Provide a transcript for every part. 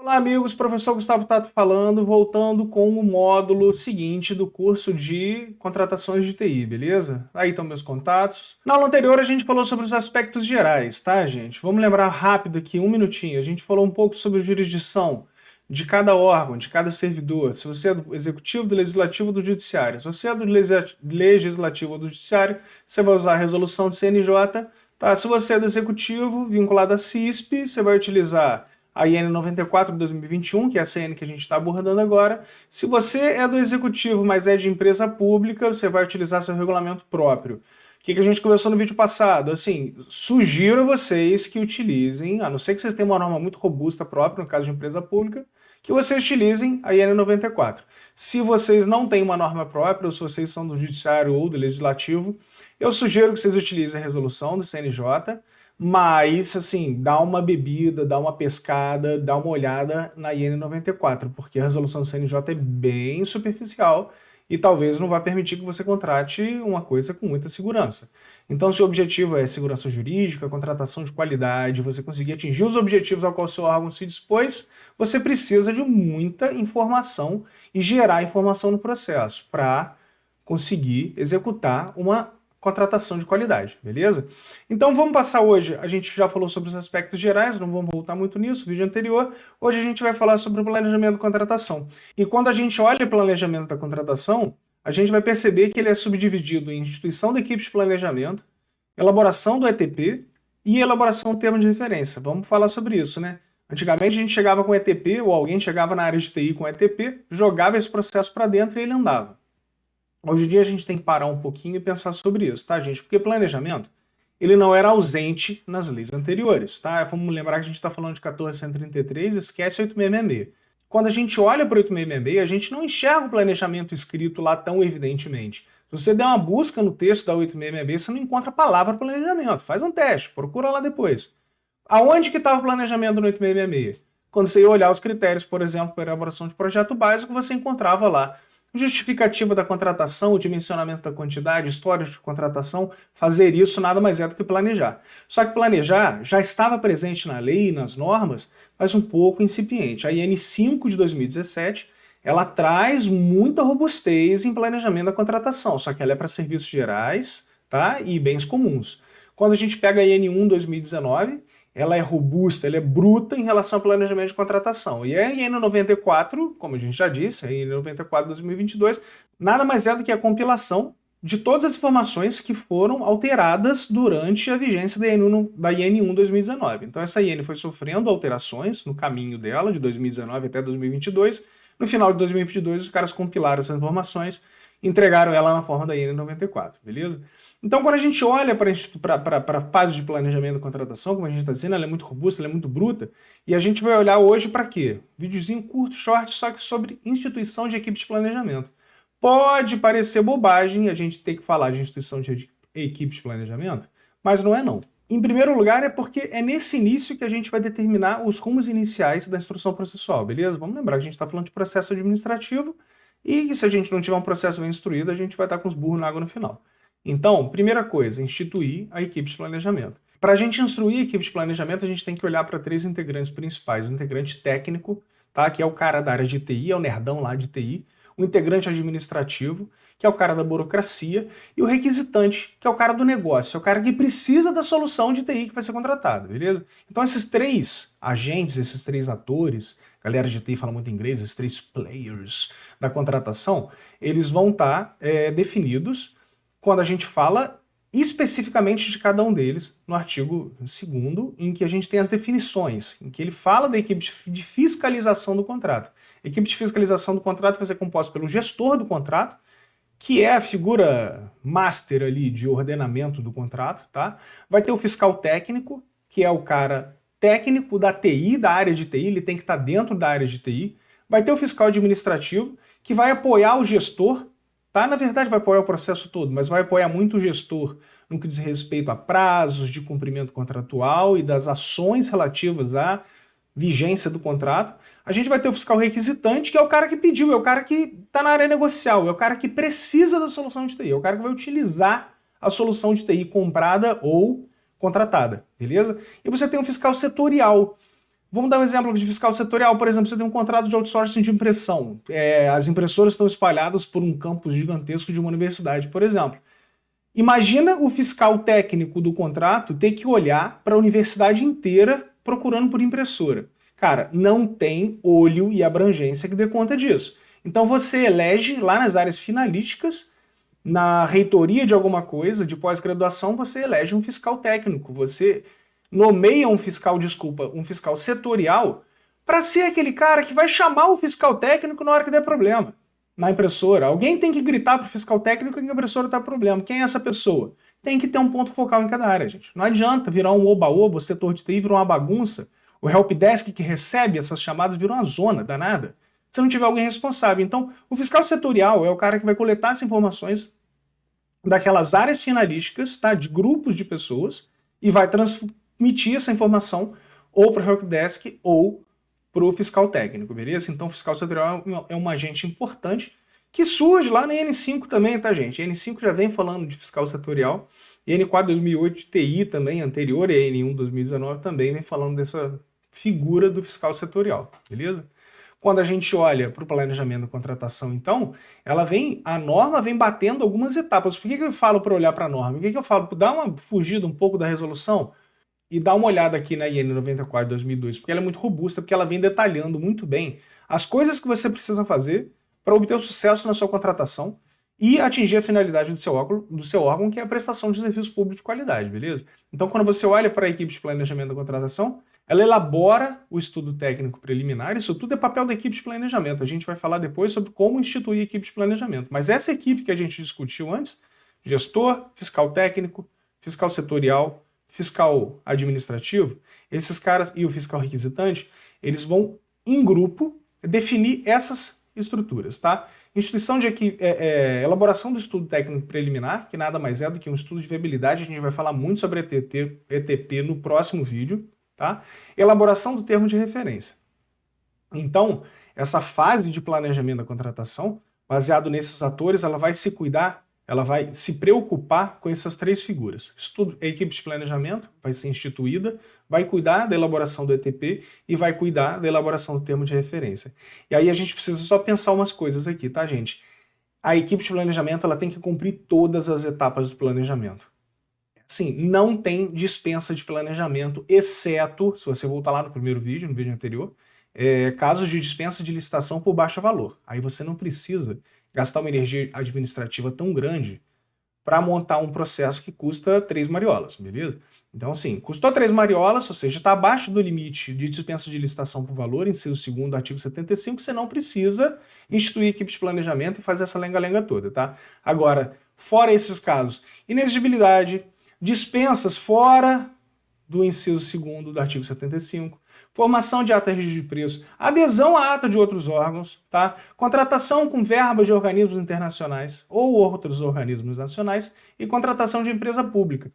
Olá, amigos. Professor Gustavo Tato falando, voltando com o módulo seguinte do curso de contratações de TI, beleza? Aí estão meus contatos. Na aula anterior a gente falou sobre os aspectos gerais, tá, gente? Vamos lembrar rápido aqui, um minutinho. A gente falou um pouco sobre a jurisdição de cada órgão, de cada servidor. Se você é do executivo, do legislativo ou do judiciário. Se você é do legislativo ou do judiciário, você vai usar a resolução do CNJ, tá? Se você é do executivo, vinculado à CISP, você vai utilizar a IN 94 de 2021, que é a CN que a gente está abordando agora. Se você é do executivo, mas é de empresa pública, você vai utilizar seu regulamento próprio. O que a gente conversou no vídeo passado? Assim, sugiro a vocês que utilizem, a não ser que vocês tenham uma norma muito robusta própria, no caso de empresa pública, que vocês utilizem a IN 94. Se vocês não têm uma norma própria, ou se vocês são do judiciário ou do legislativo, eu sugiro que vocês utilizem a resolução do CNJ, mas, assim, dá uma bebida, dá uma pescada, dá uma olhada na IN 94, porque a resolução do CNJ é bem superficial e talvez não vá permitir que você contrate uma coisa com muita segurança. Então, se o objetivo é segurança jurídica, contratação de qualidade, você conseguir atingir os objetivos ao qual o seu órgão se dispôs, você precisa de muita informação e gerar informação no processo para conseguir executar uma contratação de qualidade, beleza? Então vamos passar hoje, a gente já falou sobre os aspectos gerais, não vamos voltar muito nisso, vídeo anterior. Hoje a gente vai falar sobre o planejamento da contratação. E quando a gente olha o planejamento da contratação, a gente vai perceber que ele é subdividido em instituição da equipe de planejamento, elaboração do ETP e elaboração do termo de referência. Vamos falar sobre isso, né? Antigamente a gente chegava com ETP, ou alguém chegava na área de TI com ETP, jogava esse processo para dentro e ele andava. Hoje em dia a gente tem que parar um pouquinho e pensar sobre isso, tá, gente? Porque planejamento, ele não era ausente nas leis anteriores, tá? Vamos lembrar que a gente está falando de 1433, esquece 8666. Quando a gente olha para 8666, a gente não enxerga o planejamento escrito lá tão evidentemente. Se você der uma busca no texto da 8666, você não encontra a palavra planejamento. Faz um teste, procura lá depois. Aonde que estava o planejamento no 8666? Quando você ia olhar os critérios, por exemplo, para elaboração de projeto básico, você encontrava lá justificativa da contratação, o dimensionamento da quantidade, histórias de contratação, fazer isso nada mais é do que planejar. Só que planejar já estava presente na lei e nas normas, mas um pouco incipiente. A IN 5 de 2017, ela traz muita robustez em planejamento da contratação, só que ela é para serviços gerais, tá? E bens comuns. Quando a gente pega a IN 1 2019, ela é robusta, ela é bruta em relação ao planejamento de contratação. E a IN 94, como a gente já disse, a IN 94 de 2022, nada mais é do que a compilação de todas as informações que foram alteradas durante a vigência da IN 1 2019. Então essa IN foi sofrendo alterações no caminho dela, de 2019 até 2022. No final de 2022, os caras compilaram essas informações e entregaram ela na forma da IN 94, beleza? Então, quando a gente olha para a fase de planejamento e contratação, como a gente está dizendo, ela é muito robusta, ela é muito bruta, e a gente vai olhar hoje para quê? Videozinho curto, short, só que sobre instituição de equipe de planejamento. Pode parecer bobagem a gente ter que falar de instituição de equipe de planejamento, mas não é não. Em primeiro lugar, é porque é nesse início que a gente vai determinar os rumos iniciais da instrução processual, beleza? Vamos lembrar que a gente está falando de processo administrativo e que se a gente não tiver um processo bem instruído, a gente vai estar com os burros na água no final. Então, primeira coisa, instituir a equipe de planejamento. Para a gente instruir a equipe de planejamento, a gente tem que olhar para três integrantes principais. O integrante técnico, tá? Que é o cara da área de TI, é o nerdão lá de TI. O integrante administrativo, que é o cara da burocracia. E o requisitante, que é o cara do negócio, é o cara que precisa da solução de TI que vai ser contratado, beleza? Então esses três agentes, esses três atores, a galera de TI fala muito inglês, esses três players da contratação, eles vão estar definidos quando a gente fala especificamente de cada um deles no artigo 2º, em que a gente tem as definições, em que ele fala da equipe de fiscalização do contrato. A equipe de fiscalização do contrato vai ser composta pelo gestor do contrato, que é a figura master ali de ordenamento do contrato, tá? Vai ter o fiscal técnico, que é o cara técnico da TI, da área de TI, ele tem que estar dentro da área de TI. Vai ter o fiscal administrativo, que vai apoiar o gestor, tá? Na verdade vai apoiar o processo todo, mas vai apoiar muito o gestor no que diz respeito a prazos de cumprimento contratual e das ações relativas à vigência do contrato. A gente vai ter o fiscal requisitante, que é o cara que pediu, é o cara que está na área negocial, é o cara que precisa da solução de TI, é o cara que vai utilizar a solução de TI comprada ou contratada, beleza? E você tem um fiscal setorial. Vamos dar um exemplo de fiscal setorial, por exemplo, você tem um contrato de outsourcing de impressão. As impressoras estão espalhadas por um campus gigantesco de uma universidade, por exemplo. Imagina o fiscal técnico do contrato ter que olhar para a universidade inteira procurando por impressora. Cara, não tem olho e abrangência que dê conta disso. Então você elege lá nas áreas finalísticas, na reitoria de alguma coisa, de pós-graduação, você elege um fiscal técnico. Você nomeia um fiscal, um fiscal setorial para ser aquele cara que vai chamar o fiscal técnico na hora que der problema na impressora. Alguém tem que gritar para o fiscal técnico que a impressora está com problema. Quem é essa pessoa? Tem que ter um ponto focal em cada área, gente. Não adianta virar um oba-oba, o setor de TI virou uma bagunça, o helpdesk que recebe essas chamadas virou uma zona danada, se não tiver alguém responsável. Então, o fiscal setorial é o cara que vai coletar as informações daquelas áreas finalísticas, tá, de grupos de pessoas, e vai transmitir essa informação ou para o helpdesk ou para o fiscal técnico, beleza? Então, o fiscal setorial é um agente importante que surge lá na N5 também, tá, gente? A N5 já vem falando de fiscal setorial, e a N4 2008 de TI também, anterior, e a N1 2019 também vem falando dessa figura do fiscal setorial, beleza? Quando a gente olha para o planejamento da contratação, então, a norma vem batendo algumas etapas. Por que eu falo para olhar para a norma? Por que eu falo para dar uma fugida um pouco da resolução e dar uma olhada aqui na IN 94 2002? Porque ela é muito robusta, porque ela vem detalhando muito bem as coisas que você precisa fazer para obter o sucesso na sua contratação e atingir a finalidade do seu órgão, que é a prestação de serviço público de qualidade, beleza? Então, quando você olha para a equipe de planejamento da contratação, ela elabora o estudo técnico preliminar, isso tudo é papel da equipe de planejamento. A gente vai falar depois sobre como instituir a equipe de planejamento. Mas essa equipe que a gente discutiu antes, gestor, fiscal técnico, fiscal setorial, fiscal administrativo, esses caras e o fiscal requisitante, eles vão, em grupo, definir essas estruturas, tá? Instituição de elaboração do estudo técnico preliminar, que nada mais é do que um estudo de viabilidade, a gente vai falar muito sobre ETP no próximo vídeo, tá? Elaboração do termo de referência. Então, essa fase de planejamento da contratação, baseado nesses atores, ela vai se cuidar, ela vai se preocupar com essas três figuras. Estudo, a equipe de planejamento vai ser instituída, vai cuidar da elaboração do ETP e vai cuidar da elaboração do termo de referência. E aí a gente precisa só pensar umas coisas aqui, tá, gente? A equipe de planejamento ela tem que cumprir todas as etapas do planejamento. Sim, não tem dispensa de planejamento, exceto, se você voltar lá no primeiro vídeo, no vídeo anterior, casos de dispensa de licitação por baixo valor. Aí você não precisa gastar uma energia administrativa tão grande para montar um processo que custa 3 mariolas, beleza? Então, assim, custou 3 mariolas, ou seja, está abaixo do limite de dispensa de licitação por valor, inciso 2º do artigo 75, você não precisa instituir equipe de planejamento e fazer essa lenga-lenga toda, tá? Agora, fora esses casos, inexigibilidade, dispensas fora do inciso 2º do artigo 75, formação de ata rígida de preço, adesão à ata de outros órgãos, tá? Contratação com verba de organismos internacionais ou outros organismos nacionais e contratação de empresa pública.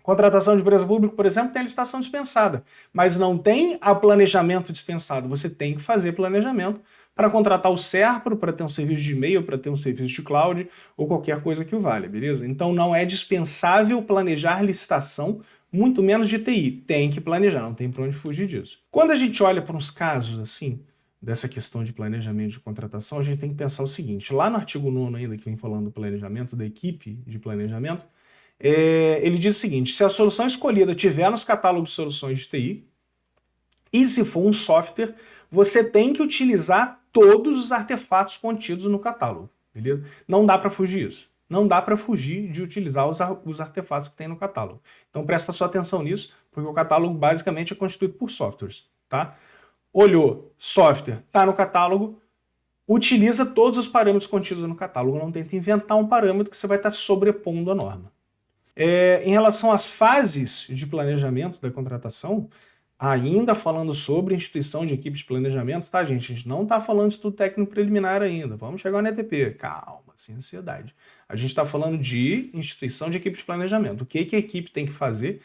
Contratação de empresa pública, por exemplo, tem a licitação dispensada, mas não tem a planejamento dispensado. Você tem que fazer planejamento para contratar o SERPRO, para ter um serviço de e-mail, para ter um serviço de cloud ou qualquer coisa que o valha, beleza? Então não é dispensável planejar licitação, muito menos de TI. Tem que planejar, não tem para onde fugir disso. Quando a gente olha para uns casos assim, dessa questão de planejamento de contratação, a gente tem que pensar o seguinte, lá no artigo 9º ainda, que vem falando do planejamento, da equipe de planejamento, ele diz o seguinte, se a solução escolhida tiver nos catálogos de soluções de TI, e se for um software, você tem que utilizar todos os artefatos contidos no catálogo, beleza? Não dá para fugir disso. Não dá para fugir de utilizar os artefatos que tem no catálogo. Então presta sua atenção nisso, porque o catálogo basicamente é constituído por softwares, tá? Olhou, software, tá no catálogo, utiliza todos os parâmetros contidos no catálogo, não tenta inventar um parâmetro que você vai estar sobrepondo a norma. Em relação às fases de planejamento da contratação, ainda falando sobre instituição de equipe de planejamento, tá, gente? A gente não está falando de estudo técnico preliminar ainda. Vamos chegar no ETP. Calma, sem ansiedade. A gente está falando de instituição de equipe de planejamento. O que a equipe tem que fazer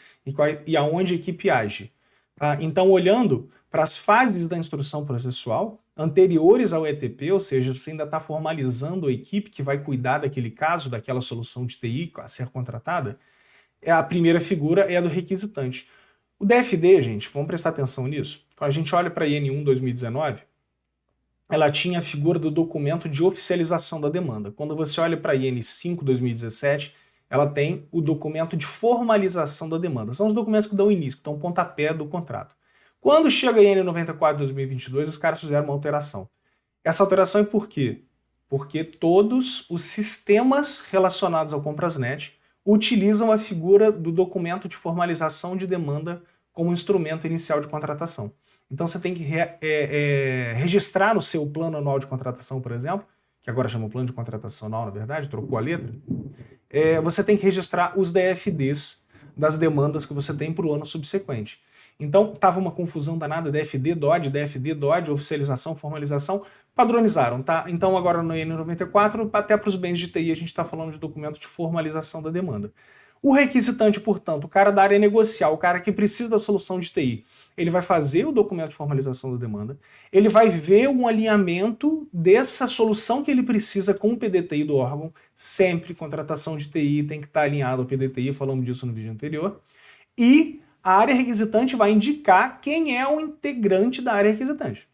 e aonde a equipe age. Tá? Então, olhando para as fases da instrução processual anteriores ao ETP, ou seja, você ainda está formalizando a equipe que vai cuidar daquele caso, daquela solução de TI a ser contratada, a primeira figura é a do requisitante. O DFD, gente, vamos prestar atenção nisso. Quando a gente olha para a IN1 2019, ela tinha a figura do documento de oficialização da demanda. Quando você olha para a IN5 2017, ela tem o documento de formalização da demanda. São os documentos que dão início, que dão pontapé do contrato. Quando chega a IN94 2022, os caras fizeram uma alteração. Essa alteração é por quê? Porque todos os sistemas relacionados ao Comprasnet utilizam a figura do documento de formalização de demanda como instrumento inicial de contratação. Então você tem que registrar no seu plano anual de contratação, por exemplo, que agora chama plano de contratação anual, na verdade, trocou a letra, você tem que registrar os DFDs das demandas que você tem para o ano subsequente. Então, estava uma confusão danada, DFD, DOD, oficialização, formalização, padronizaram, tá? Então, agora no IN94, até para os bens de TI, a gente está falando de documento de formalização da demanda. O requisitante, portanto, o cara da área negocial, o cara que precisa da solução de TI, ele vai fazer o documento de formalização da demanda, ele vai ver um alinhamento dessa solução que ele precisa com o PDTI do órgão, sempre contratação de TI tem que estar alinhado ao PDTI, falamos disso no vídeo anterior, e a área requisitante vai indicar quem é o integrante da área requisitante.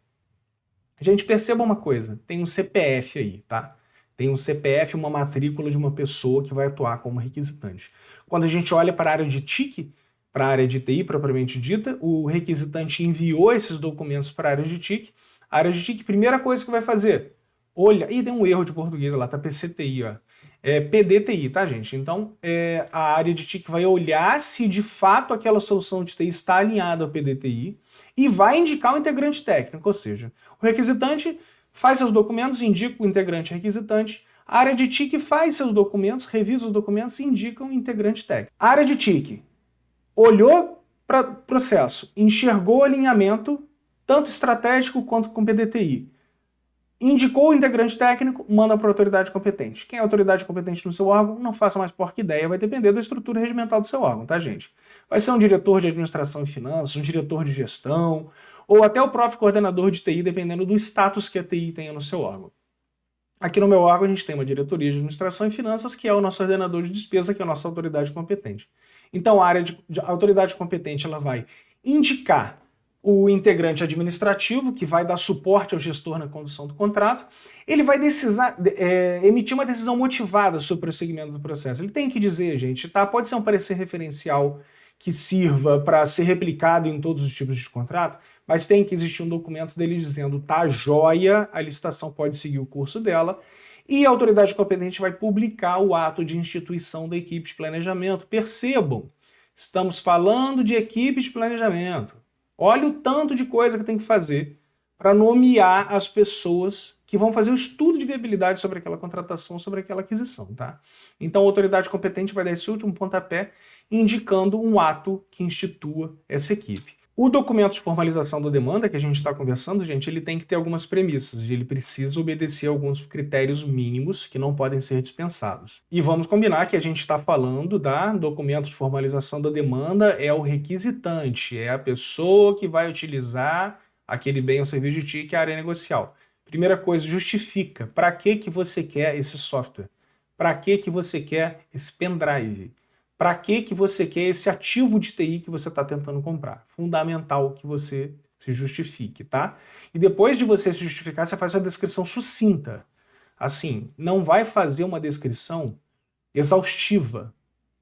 Gente, perceba uma coisa, tem um CPF aí, tá? Tem um CPF, uma matrícula de uma pessoa que vai atuar como requisitante. Quando a gente olha para a área de TIC, para a área de TI propriamente dita, o requisitante enviou esses documentos para a área de TIC. A área de TIC, primeira coisa que vai fazer, olha, ih, tem um erro de português lá, tá PCTI, ó. PDTI, tá, gente? Então, a área de TIC vai olhar se de fato aquela solução de TI está alinhada ao PDTI e vai indicar o integrante técnico, ou seja, o requisitante faz seus documentos, indica o integrante requisitante, a área de TIC faz seus documentos, revisa os documentos e indica o integrante técnico. A área de TIC olhou para o processo, enxergou o alinhamento, tanto estratégico quanto com PDTI. Indicou o integrante técnico, manda para a autoridade competente. Quem é a autoridade competente no seu órgão, não faça mais porca ideia, vai depender da estrutura regimental do seu órgão, tá, gente? Vai ser um diretor de administração e finanças, um diretor de gestão, ou até o próprio coordenador de TI, dependendo do status que a TI tenha no seu órgão. Aqui no meu órgão a gente tem uma diretoria de administração e finanças, que é o nosso ordenador de despesa, que é a nossa autoridade competente. Então a área de autoridade competente ela vai indicar o integrante administrativo, que vai dar suporte ao gestor na condução do contrato, ele vai emitir uma decisão motivada sobre o prosseguimento do processo. Ele tem que dizer, gente, tá? Pode ser um parecer referencial que sirva para ser replicado em todos os tipos de contrato, mas tem que existir um documento dele dizendo, tá joia, a licitação pode seguir o curso dela, e a autoridade competente vai publicar o ato de instituição da equipe de planejamento. Percebam, estamos falando de equipe de planejamento. Olha o tanto de coisa que tem que fazer para nomear as pessoas que vão fazer o estudo de viabilidade sobre aquela contratação, sobre aquela aquisição, tá? Então a autoridade competente vai dar esse último pontapé indicando um ato que institua essa equipe. O documento de formalização da demanda que a gente está conversando, gente, ele tem que ter algumas premissas, ele precisa obedecer a alguns critérios mínimos que não podem ser dispensados. E vamos combinar que a gente está falando da documento de formalização da demanda, é o requisitante, é a pessoa que vai utilizar aquele bem ou serviço de TI, que é a área negocial. Primeira coisa, justifica. Para que você quer esse software? Para que você quer esse pendrive? Para que você quer esse ativo de TI que você está tentando comprar? Fundamental que você se justifique, tá? E depois de você se justificar, você faz uma descrição sucinta. Assim, não vai fazer uma descrição exaustiva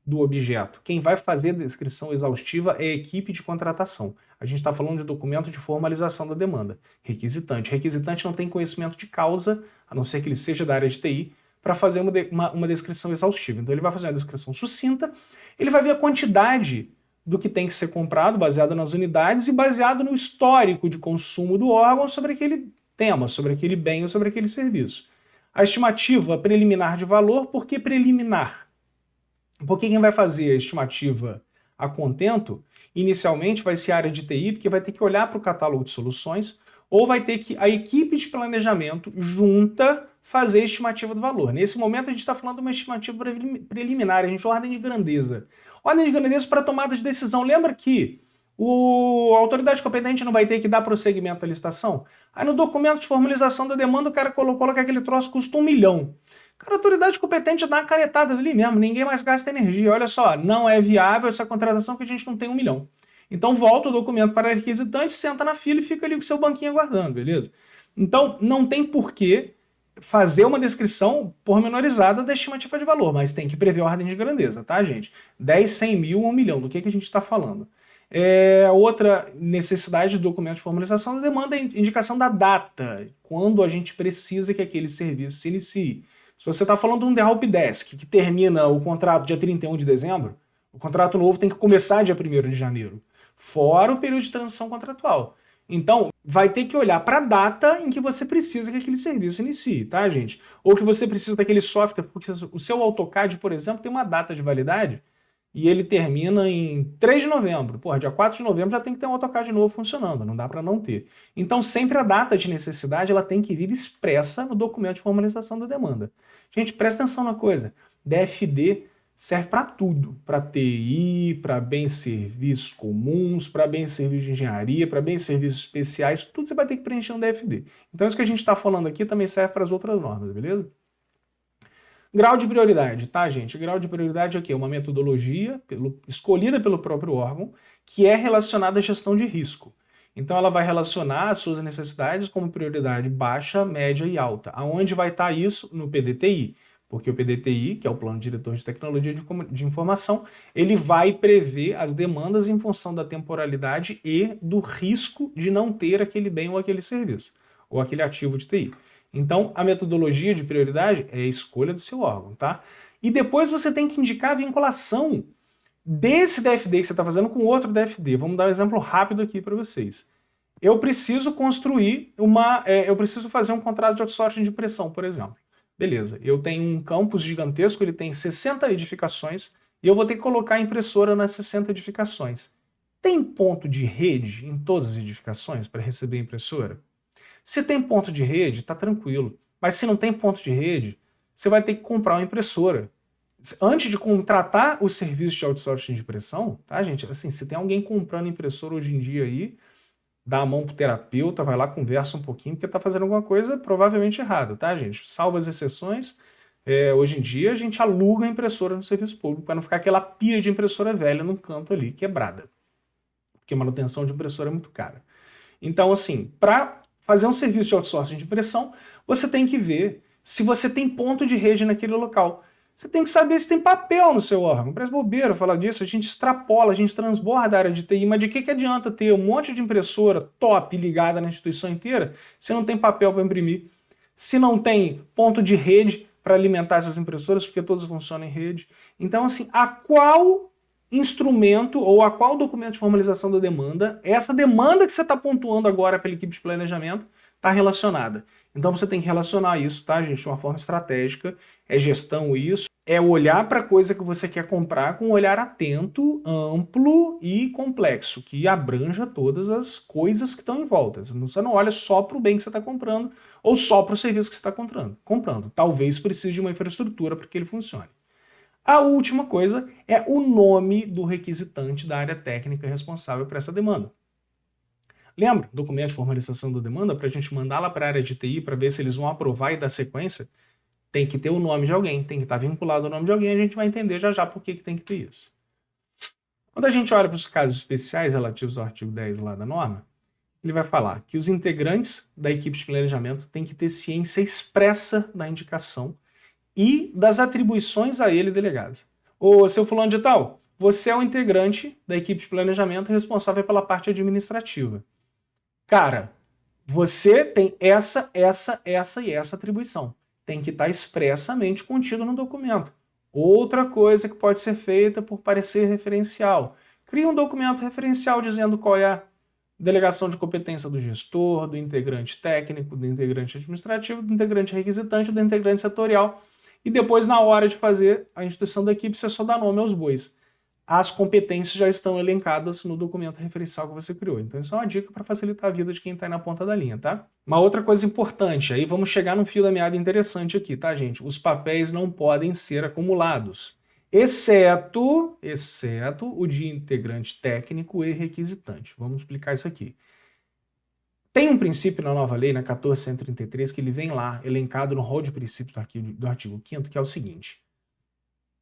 do objeto. Quem vai fazer a descrição exaustiva é a equipe de contratação. A gente está falando de documento de formalização da demanda. Requisitante. Requisitante não tem conhecimento de causa, a não ser que ele seja da área de TI, para fazer uma descrição exaustiva. Então ele vai fazer uma descrição sucinta, ele vai ver a quantidade do que tem que ser comprado, baseado nas unidades e baseado no histórico de consumo do órgão sobre aquele tema, sobre aquele bem ou sobre aquele serviço. A estimativa preliminar de valor, por que preliminar? Porque quem vai fazer a estimativa a contento, inicialmente vai ser a área de TI, porque vai ter que olhar para o catálogo de soluções, ou vai ter que a equipe de planejamento junta fazer a estimativa do valor. Nesse momento a gente está falando de uma estimativa preliminar, a gente tem ordem de grandeza. Ordem de grandeza para tomada de decisão. Lembra que a autoridade competente não vai ter que dar prosseguimento à licitação? Aí no documento de formalização da demanda o cara colocou que aquele troço custa 1 milhão. Cara, a autoridade competente dá uma canetada ali mesmo, ninguém mais gasta energia. Olha só, não é viável essa contratação porque a gente não tem 1 milhão. Então volta o documento para requisitante, senta na fila e fica ali com o seu banquinho aguardando, beleza? Então não tem porquê fazer uma descrição pormenorizada da estimativa de valor, mas tem que prever a ordem de grandeza, tá, gente? 10, 100 mil, 1 milhão, do que a gente está falando? Outra necessidade do documento de formalização da demanda é a indicação da data, quando a gente precisa que aquele serviço se inicie. Se você está falando de um The Helpdesk que termina o contrato dia 31 de dezembro, o contrato novo tem que começar dia 1º de janeiro, fora o período de transição contratual. Então, vai ter que olhar para a data em que você precisa que aquele serviço inicie, tá, gente? Ou que você precisa daquele software, porque o seu AutoCAD, por exemplo, tem uma data de validade e ele termina em 3 de novembro. Porra, dia 4 de novembro já tem que ter um AutoCAD novo funcionando, não dá para não ter. Então, sempre a data de necessidade ela tem que vir expressa no documento de formalização da demanda. Gente, presta atenção na coisa. DFD serve para tudo, para TI, para bens e serviços comuns, para bens e serviços de engenharia, para bens e serviços especiais, tudo você vai ter que preencher um DFD. Então isso que a gente está falando aqui também serve para as outras normas, beleza? Grau de prioridade, tá, gente? Grau de prioridade é o quê? Uma metodologia escolhida pelo próprio órgão que é relacionada à gestão de risco. Então ela vai relacionar as suas necessidades como prioridade baixa, média e alta. Aonde vai estar isso? No PDTI. Porque o PDTI, que é o Plano Diretor de Tecnologia de Informação, ele vai prever as demandas em função da temporalidade e do risco de não ter aquele bem ou aquele serviço, ou aquele ativo de TI. Então, a metodologia de prioridade é a escolha do seu órgão, tá? E depois você tem que indicar a vinculação desse DFD que você está fazendo com outro DFD. Vamos dar um exemplo rápido aqui para vocês. Eu preciso construir eu preciso fazer um contrato de outsourcing de impressão, por exemplo. Beleza, eu tenho um campus gigantesco, ele tem 60 edificações, e eu vou ter que colocar a impressora nas 60 edificações. Tem ponto de rede em todas as edificações para receber a impressora? Se tem ponto de rede, tá tranquilo. Mas se não tem ponto de rede, você vai ter que comprar uma impressora. Antes de contratar o serviço de outsourcing de impressão, tá, gente? Assim, se tem alguém comprando impressora hoje em dia aí, dá a mão pro terapeuta, vai lá, conversa um pouquinho, porque tá fazendo alguma coisa provavelmente errada, tá, gente? Salvo as exceções, hoje em dia a gente aluga a impressora no serviço público para não ficar aquela pilha de impressora velha no canto ali, quebrada. Porque a manutenção de impressora é muito cara. Então, assim, para fazer um serviço de outsourcing de impressão, você tem que ver se você tem ponto de rede naquele local. Você tem que saber se tem papel no seu órgão. Parece bobeira falar disso, a gente extrapola, a gente transborda a área de TI, mas de que adianta ter um monte de impressora top ligada na instituição inteira se não tem papel para imprimir? Se não tem ponto de rede para alimentar essas impressoras, porque todas funcionam em rede. Então, assim, a qual instrumento ou a qual documento de formalização da demanda, essa demanda que você está pontuando agora pela equipe de planejamento, está relacionada? Então você tem que relacionar isso, tá, gente, de uma forma estratégica, é gestão isso, é olhar para a coisa que você quer comprar com um olhar atento, amplo e complexo, que abranja todas as coisas que estão em volta. Você não olha só para o bem que você está comprando ou só para o serviço que você está comprando. Talvez precise de uma infraestrutura para que ele funcione. A última coisa é o nome do requisitante da área técnica responsável por essa demanda. Lembra? Documento de formalização da demanda, para a gente mandar lá para a área de TI para ver se eles vão aprovar e dar sequência, tem que ter o nome de alguém, tem que estar vinculado ao nome de alguém, a gente vai entender já já por que tem que ter isso. Quando a gente olha para os casos especiais relativos ao artigo 10 lá da norma, ele vai falar que os integrantes da equipe de planejamento têm que ter ciência expressa da indicação e das atribuições a ele delegadas. Ô, seu fulano de tal, você é o integrante da equipe de planejamento responsável pela parte administrativa. Cara, você tem essa e essa atribuição. Tem que estar expressamente contido no documento. Outra coisa que pode ser feita por parecer referencial. Cria um documento referencial dizendo qual é a delegação de competência do gestor, do integrante técnico, do integrante administrativo, do integrante requisitante, do integrante setorial. E depois, na hora de fazer a instituição da equipe, você só dá nome aos bois. As competências já estão elencadas no documento referencial que você criou. Então, isso é uma dica para facilitar a vida de quem está aí na ponta da linha, tá? Uma outra coisa importante, aí vamos chegar num fio da meada interessante aqui, tá, gente? Os papéis não podem ser acumulados, exceto o de integrante técnico e requisitante. Vamos explicar isso aqui. Tem um princípio na nova lei, na 1433, que ele vem lá, elencado no rol de princípios do artigo 5º, que é o seguinte: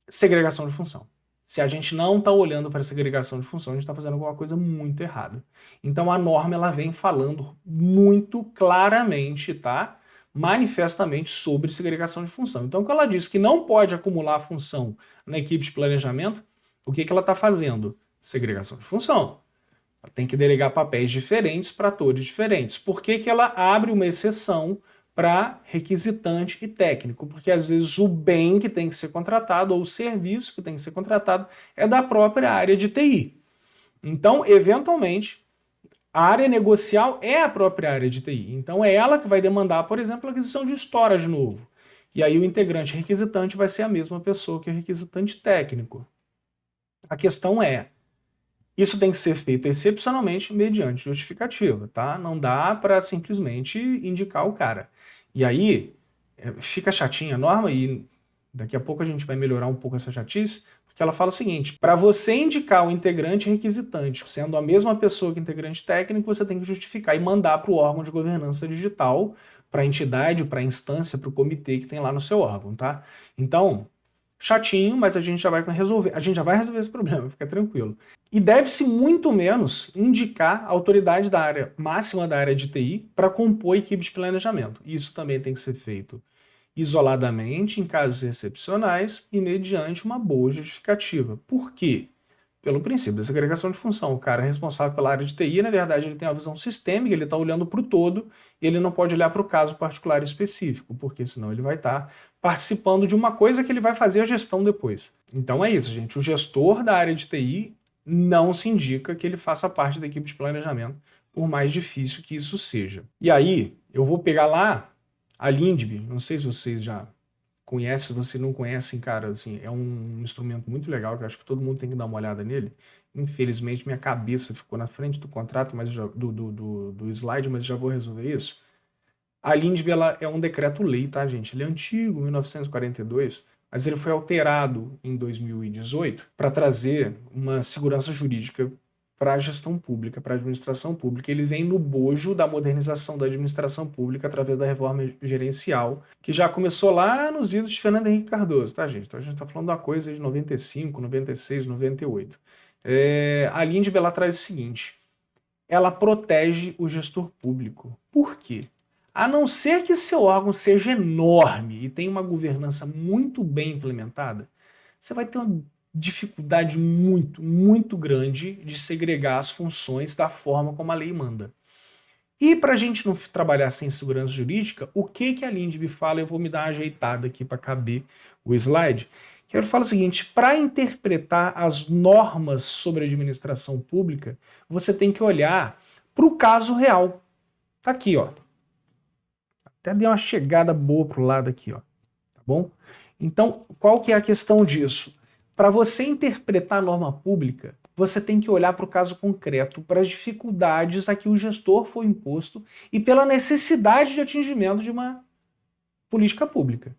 segregação de função. Se a gente não está olhando para a segregação de função, a gente está fazendo alguma coisa muito errada. Então a norma ela vem falando muito claramente, tá? Manifestamente sobre segregação de função. Então, quando ela diz que não pode acumular função na equipe de planejamento, o que ela está fazendo? Segregação de função. Ela tem que delegar papéis diferentes para atores diferentes. Por que ela abre uma exceção para requisitante e técnico? Porque às vezes o bem que tem que ser contratado ou o serviço que tem que ser contratado é da própria área de TI. Então, eventualmente, a área negocial é a própria área de TI. Então, é ela que vai demandar, por exemplo, a aquisição de storage novo. E aí o integrante requisitante vai ser a mesma pessoa que o requisitante técnico. A questão é, isso tem que ser feito excepcionalmente mediante justificativa, tá? Não dá para simplesmente indicar o cara. E aí, fica chatinha a norma e daqui a pouco a gente vai melhorar um pouco essa chatice, porque ela fala o seguinte, para você indicar o integrante requisitante, sendo a mesma pessoa que o integrante técnico, você tem que justificar e mandar para o órgão de governança digital, para a entidade, para a instância, para o comitê que tem lá no seu órgão, tá? Então, chatinho, mas a gente já vai resolver. A gente já vai resolver esse problema, fica tranquilo. E deve-se muito menos indicar a autoridade da área máxima da área de TI para compor a equipe de planejamento. Isso também tem que ser feito isoladamente, em casos excepcionais e mediante uma boa justificativa. Por quê? Pelo princípio da segregação de função. O cara é responsável pela área de TI, na verdade, ele tem uma visão sistêmica, ele está olhando para o todo, e ele não pode olhar para o caso particular específico, porque senão ele vai estar participando de uma coisa que ele vai fazer a gestão depois. Então é isso, gente. O gestor da área de TI não se indica que ele faça parte da equipe de planejamento, por mais difícil que isso seja. E aí, eu vou pegar lá a Lindb, não sei se vocês já conhecem, se vocês não conhecem, cara, assim, é um instrumento muito legal, que eu acho que todo mundo tem que dar uma olhada nele. Infelizmente, minha cabeça ficou na frente do contrato, mas do slide, mas já vou resolver isso. A Lindb, ela é um decreto-lei, tá, gente? Ele é antigo, 1942, mas ele foi alterado em 2018 para trazer uma segurança jurídica para a gestão pública, para a administração pública. Ele vem no bojo da modernização da administração pública através da reforma gerencial, que já começou lá nos idos de Fernando Henrique Cardoso, tá, gente? Então a gente está falando da coisa de 95, 96, 98. A Lindb, ela traz o seguinte, ela protege o gestor público. Por quê? A não ser que seu órgão seja enorme e tenha uma governança muito bem implementada, você vai ter uma dificuldade muito, muito grande de segregar as funções da forma como a lei manda. E para a gente não trabalhar sem segurança jurídica, o que a Lindb fala? Eu vou me dar uma ajeitada aqui para caber o slide. Que ele fala o seguinte, para interpretar as normas sobre administração pública, você tem que olhar para o caso real. Tá aqui, ó. Até dei uma chegada boa pro lado aqui, ó. Tá bom? Então, qual que é a questão disso? Para você interpretar a norma pública, você tem que olhar para o caso concreto, para as dificuldades a que o gestor foi imposto e pela necessidade de atingimento de uma política pública.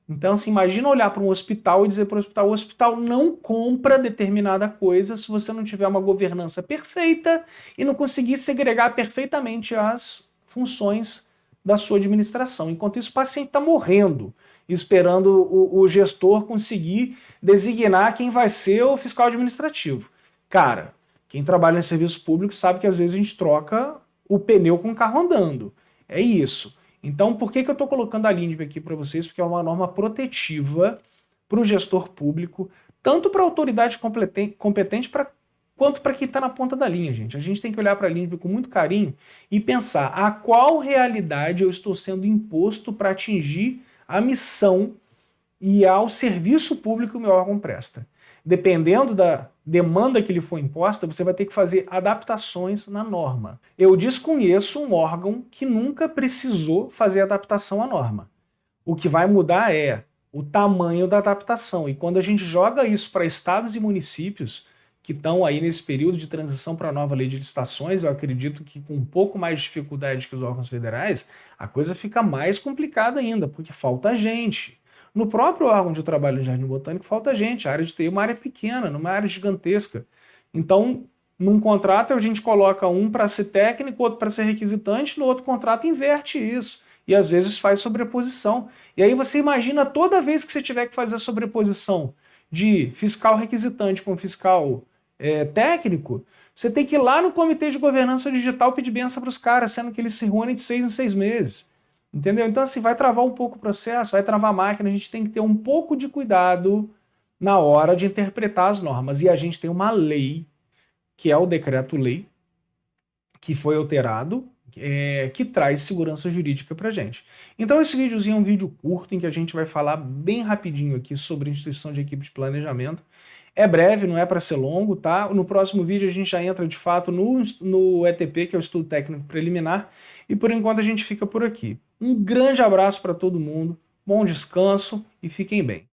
Então, assim, imagina olhar para um hospital e dizer para o hospital não compra determinada coisa se você não tiver uma governança perfeita e não conseguir segregar perfeitamente as funções da sua administração. Enquanto isso, o paciente está morrendo, esperando o gestor conseguir designar quem vai ser o fiscal administrativo. Cara, quem trabalha em serviço público sabe que às vezes a gente troca o pneu com o carro andando. É isso. Então, por que eu estou colocando a Lindb aqui para vocês? Porque é uma norma protetiva para o gestor público, tanto para a autoridade competente quanto para quem está na ponta da linha, gente. A gente tem que olhar para a Lindb com muito carinho e pensar a qual realidade eu estou sendo imposto para atingir a missão e ao serviço público que o meu órgão presta. Dependendo da demanda que lhe for imposta, você vai ter que fazer adaptações na norma. Eu desconheço um órgão que nunca precisou fazer adaptação à norma. O que vai mudar é o tamanho da adaptação. E quando a gente joga isso para estados e municípios que estão aí nesse período de transição para a nova lei de licitações, eu acredito que com um pouco mais de dificuldade que os órgãos federais, a coisa fica mais complicada ainda, porque falta gente. No próprio órgão de trabalho de Jardim Botânico falta gente, a área de TI é uma área pequena, numa área gigantesca. Então, num contrato a gente coloca um para ser técnico, outro para ser requisitante, no outro contrato inverte isso. E às vezes faz sobreposição. E aí você imagina toda vez que você tiver que fazer a sobreposição de fiscal requisitante com fiscal técnico, você tem que ir lá no Comitê de Governança Digital pedir benção para os caras, sendo que eles se reúnem de 6 em 6 meses. Entendeu? Então, assim, vai travar um pouco o processo, vai travar a máquina, a gente tem que ter um pouco de cuidado na hora de interpretar as normas. E a gente tem uma lei, que é o decreto-lei, que foi alterado, que traz segurança jurídica para a gente. Então esse videozinho é um vídeo curto em que a gente vai falar bem rapidinho aqui sobre a instituição de equipe de planejamento. É breve, não é para ser longo, tá? No próximo vídeo a gente já entra de fato no ETP, que é o Estudo Técnico Preliminar, e por enquanto a gente fica por aqui. Um grande abraço para todo mundo, bom descanso e fiquem bem.